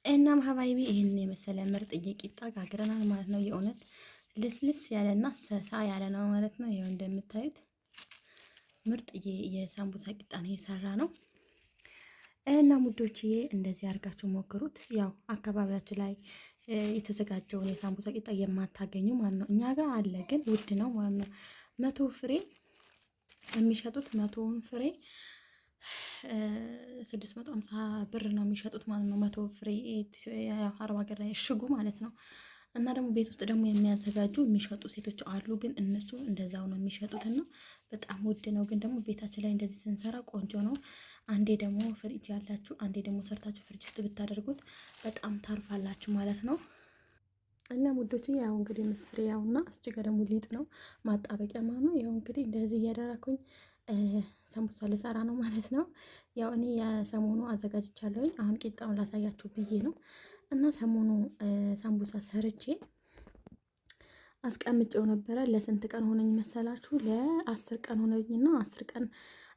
እናም ሀባይቢ ይህን የመሰለ ምርጥ ቂጣ ጋግረናል ማለት ነው። የእውነት ልስልስ ያለና ሰሳ ያለ ነው ማለት ነው። ይኸው እንደምታዩት ምርጥ የሳምቡሳ ቂጣ ነው የሰራ ነው። እና ሙዶችዬ እንደዚህ አድርጋችሁ ሞክሩት። ያው አካባቢያችሁ ላይ የተዘጋጀውን የሳምቡሳ ቂጣ የማታገኙ ማለት ነው። እኛ ጋር አለ ግን ውድ ነው ማለት ነው። 100 ፍሬ የሚሸጡት 100ውን ፍሬ 650 ብር ነው የሚሸጡት ማለት ነው። 100 ፍሬ አረብ ሀገር ላይ እሽጉ ማለት ነው። እና ደግሞ ቤት ውስጥ ደግሞ የሚያዘጋጁ የሚሸጡ ሴቶች አሉ፣ ግን እነሱ እንደዛው ነው የሚሸጡት እና በጣም ውድ ነው። ግን ደግሞ ቤታችን ላይ እንደዚህ ስንሰራ ቆንጆ ነው። አንዴ ደግሞ ፍሪጅ ያላችሁ አንዴ ደግሞ ሰርታችሁ ፍሪጅ ውስጥ ብታደርጉት በጣም ታርፋላችሁ ማለት ነው። እና ሙዶች ያው እንግዲህ ምስር ያውና እስጭጋ ደግሞ ሊጥ ነው ማጣበቂያ ማለት ነው። ያው እንግዲህ እንደዚህ እያደረኩኝ ሰንቡሳ ልሰራ ነው ማለት ነው። ያው እኔ የሰሞኑ አዘጋጅቻለሁኝ። አሁን ቂጣውን ላሳያችሁ ብዬ ነው። እና ሰሞኑ ሰንቡሳ ሰርቼ አስቀምጬው ነበረ። ለስንት ቀን ሆነኝ መሰላችሁ? ለ10 ቀን ሆነኝና 10 ቀን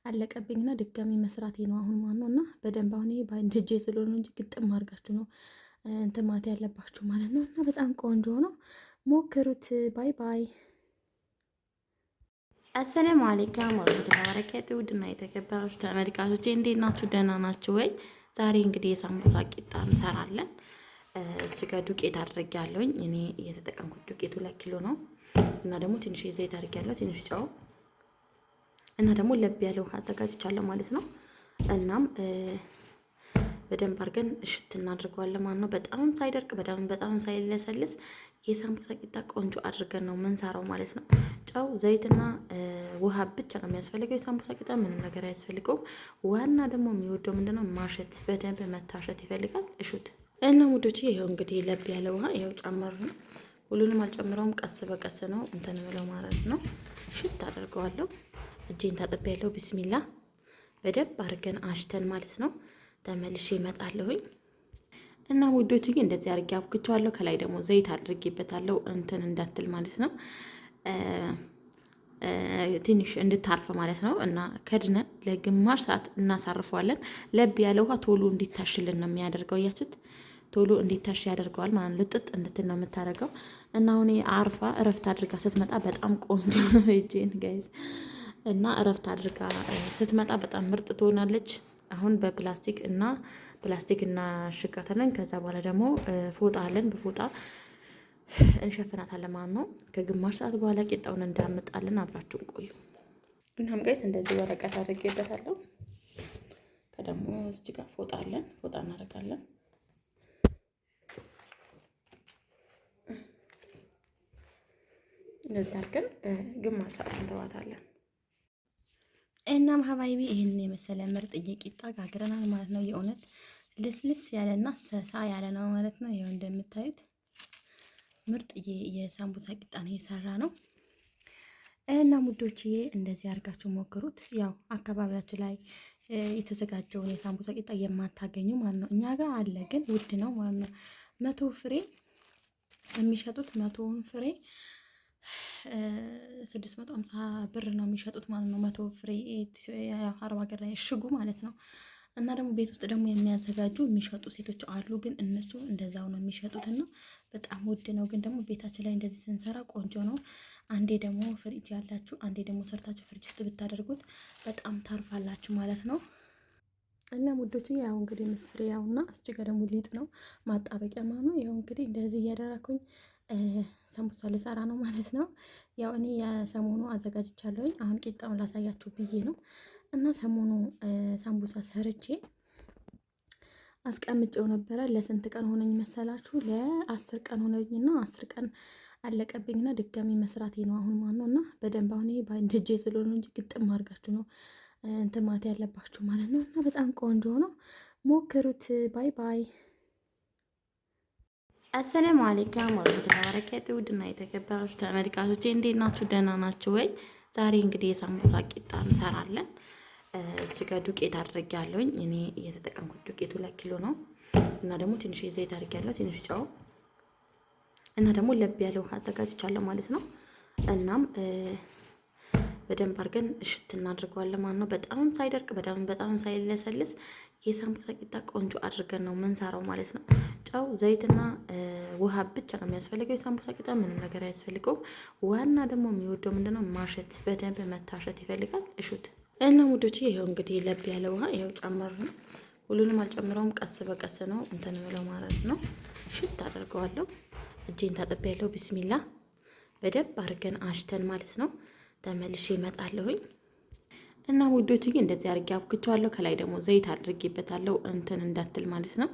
አለቀብኝና ድጋሚ መስራቴ ነው አሁን ማለት ነው። እና በደንብ አሁን ይሄ ባንድ እጄ ስለሆነ እንጂ ግጥም አድርጋችሁ ነው እንትማት ያለባችሁ ማለት ነው። እና በጣም ቆንጆ ነው፣ ሞክሩት። ባይ ባይ። አሰላሙ አለይኩም ወራህመቱላሂ ወበረካቱህ። ውድና የተከበራችሁ ተመልካቾቼ እንዴት ናችሁ? ደህና ናችሁ ወይ? ዛሬ እንግዲህ የሳምቡሳ ቂጣ እንሰራለን። እዚህ ጋር ዱቄት አድርጌያለሁኝ። እኔ የተጠቀምኩት ዱቄቱ 2 ኪሎ ነው። እና ደግሞ ትንሽ ዘይት አድርጌያለሁ፣ ትንሽ ጨው እና ደግሞ ለብ ያለ ውሃ አዘጋጅቻለሁ ማለት ነው። እናም በደንብ አድርገን እሽት እናድርገዋለን ማለት ነው። በጣም ሳይደርቅ በጣም ሳይለሰልስ የሳምቡሳ ቂጣ ቆንጆ አድርገን ነው መንሰራው ማለት ነው። ጨው ዘይትና ውሃ ብቻ ነው የሚያስፈልገው። የሳምቡሳ ቂጣ ምንም ነገር አያስፈልገውም። ዋና ደግሞ የሚወደው ምንድነው ማሸት፣ በደንብ መታሸት ይፈልጋል። እሹት እና ሙዶች ይሄው እንግዲህ ለብ ያለ ውሃ ይሄው ጨመር ነው። ሁሉንም አልጨምረውም፣ ቀስ በቀስ ነው እንትን ብለው ማለት ነው። ሽት አደርገዋለሁ። እጄን ታጥቤያለሁ። ቢስሚላ በደንብ አድርገን አሽተን ማለት ነው። ተመልሼ እመጣለሁኝ። እና ውዶች እንደዚህ አድርጌ አብክቸዋለሁ። ከላይ ደግሞ ዘይት አድርጌበታለሁ እንትን እንዳትል ማለት ነው፣ ትንሽ እንድታርፍ ማለት ነው። እና ከድነን ለግማሽ ሰዓት እናሳርፈዋለን። ለብ ያለ ውሃ ቶሎ እንዲታሽልን ነው የሚያደርገው። እያችሁት ቶሎ እንዲታሽ ያደርገዋል ማለት ነው። ልጥጥ እንድትን ነው የምታደርገው። እና አሁን አርፋ እረፍት አድርጋ ስትመጣ በጣም ቆንጆ ነው። እጄን ጋይዝ እና እረፍት አድርጋ ስትመጣ በጣም ምርጥ ትሆናለች። አሁን በፕላስቲክ እና ሽጋተንን። ከዛ በኋላ ደግሞ ፎጣ አለን፣ በፎጣ እንሸፍናታለን ማለት ነው። ከግማሽ ሰዓት በኋላ ቂጣውን እንዳመጣለን። አብራችሁን ቆዩ። እናም ጋይስ እንደዚህ ወረቀት አድርጌበታለሁ። ከደግሞ እዚህ ጋር ፎጣ አለን፣ ፎጣ እናደርጋለን። እንደዚህ አድርገን ግማሽ ሰዓት እንተዋታለን። እናም ሀባይቢ ይህን የመሰለ ምርጥ ቂጣ ጋግረናል ማለት ነው። የእውነት ልስልስ ያለና ሰሳ ያለ ነው ማለት ነው። ይኸው እንደምታዩት ምርጥ የሳምቡሳ ቂጣ ነው የሰራ ነው። እና ሙዶችዬ እንደዚህ አድርጋችሁ ሞክሩት። ያው አካባቢያችሁ ላይ የተዘጋጀውን የሳምቡሳ ቂጣ የማታገኙ ማለት ነው። እኛ ጋር አለ ግን ውድ ነው ማለት ነው። 100 ፍሬ የሚሸጡት 100ውን ፍሬ 650 ብር ነው የሚሸጡት ማለት ነው። 100 ፍሬ አረብ ሀገር ላይ እሽጉ ማለት ነው። እና ደግሞ ቤት ውስጥ ደግሞ የሚያዘጋጁ የሚሸጡ ሴቶች አሉ፣ ግን እነሱ እንደዛው ነው የሚሸጡት እና በጣም ውድ ነው። ግን ደግሞ ቤታችን ላይ እንደዚህ ስንሰራ ቆንጆ ነው። አንዴ ደግሞ ፍሪጅ ያላችሁ አንዴ ደግሞ ሰርታችሁ ፍሪጅ ውስጥ ብታደርጉት በጣም ታርፋላችሁ ማለት ነው። እና ሙዶች ያው እንግዲህ ምስር ያውና እስጭጋ ደግሞ ሊጥ ነው ማጣበቂያ ማለት ነው። ያው እንግዲህ እንደዚህ እያደረኩኝ ሰንቡሳ ልሰራ ነው ማለት ነው። ያው እኔ የሰሞኑ አዘጋጅቻለሁኝ። አሁን ቂጣውን ላሳያችሁ ብዬ ነው። እና ሰሞኑ ሰንቡሳ ሰርቼ አስቀምጬው ነበረ። ለስንት ቀን ሆነኝ መሰላችሁ? ለ10 ቀን ሆነኝና 10 ቀን አለቀብኝና ድጋሚ መስራቴ ነው አሁን ማለት ነው። እና በደንብ አሁን ይሄ ባንድ እጄ ስለሆነ እንጂ ግጥም አድርጋችሁ ነው እንትማት ያለባችሁ ማለት ነው። እና በጣም ቆንጆ ነው፣ ሞክሩት። ባይ ባይ። አሰላሙ አለይኩም ወራህመቱላሂ ወበረካቱህ። ውድና የተከበራችሁ ተመልካቾቼ እንዴት ናችሁ? ደህና ናችሁ ወይ? ዛሬ እንግዲህ የሳምቡሳ ቂጣ እንሰራለን። እዚህ ጋር ዱቄት አድርጌያለሁኝ። እኔ የተጠቀምኩት ዱቄቱ 2 ኪሎ ነው። እና ደግሞ ትንሽ ዘይት አድርጌያለሁ፣ ትንሽ ጨው እና ደግሞ ለብ ያለ ውሃ አዘጋጅቻለሁ ማለት ነው። እናም በደንብ አድርገን እሽት እናድርገዋለን ማለት ነው። በጣም ሳይደርቅ በጣም ሳይለሰልስ የሳምቡሳ ቂጣ ቆንጆ አድርገን ነው መንሰራው ማለት ነው። ጨው፣ ዘይትና ውሃ ብቻ ነው የሚያስፈልገው። የሳምቡሳ ቂጣ ምንም ነገር አያስፈልገውም። ዋና ደግሞ የሚወደው ምንድነው ማሸት፣ በደንብ መታሸት ይፈልጋል። እሹት እና ሙዶች፣ ይኸው እንግዲህ ለብ ያለ ውሃ ይኸው ጨመር ነው። ሁሉንም አልጨምረውም፣ ቀስ በቀስ ነው እንትን ምለው ማለት ነው። ሽት አደርገዋለሁ። እጄን ታጥቤ ያለው ቢስሚላ በደንብ አድርገን አሽተን ማለት ነው። ተመልሼ እመጣለሁኝ እና ውዶች እንደዚህ አድርጌ አብክቸዋለሁ። ከላይ ደግሞ ዘይት አድርጌበታለሁ እንትን እንዳትል ማለት ነው፣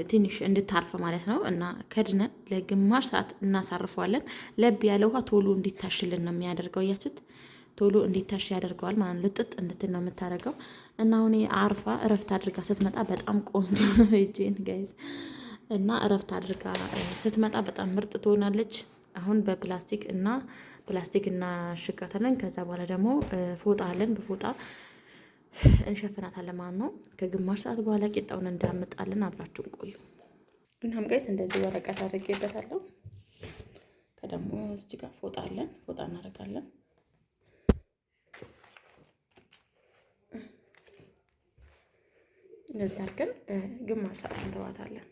ትንሽ እንድታርፍ ማለት ነው። እና ከድነን ለግማሽ ሰዓት እናሳርፈዋለን። ለብ ያለ ውሃ ቶሎ እንዲታሽልን ነው የሚያደርገው። እያችሁት ቶሎ እንዲታሽ ያደርገዋል ማለት ነው። ልጥጥ እንድትን ነው የምታደርገው። እና አሁን አርፋ እረፍት አድርጋ ስትመጣ በጣም ቆንጆ ነው። እጄን ጋይዝ እና እረፍት አድርጋ ስትመጣ በጣም ምርጥ ትሆናለች። አሁን በፕላስቲክ እናሽጋታለን። ከዛ በኋላ ደግሞ ፎጣ አለን፣ በፎጣ እንሸፍናታለን ማለት ነው። ከግማሽ ሰዓት በኋላ ቂጣውን እንዳመጣለን። አብራችሁን ቆዩ። እናም ጋይስ እንደዚህ ወረቀት አድርጌበታለሁ። ከደግሞ እዚህ ጋር ፎጣ አለን፣ ፎጣ እናደርጋለን። እንደዚህ አድርገን ግማሽ ሰዓት እንተዋታለን።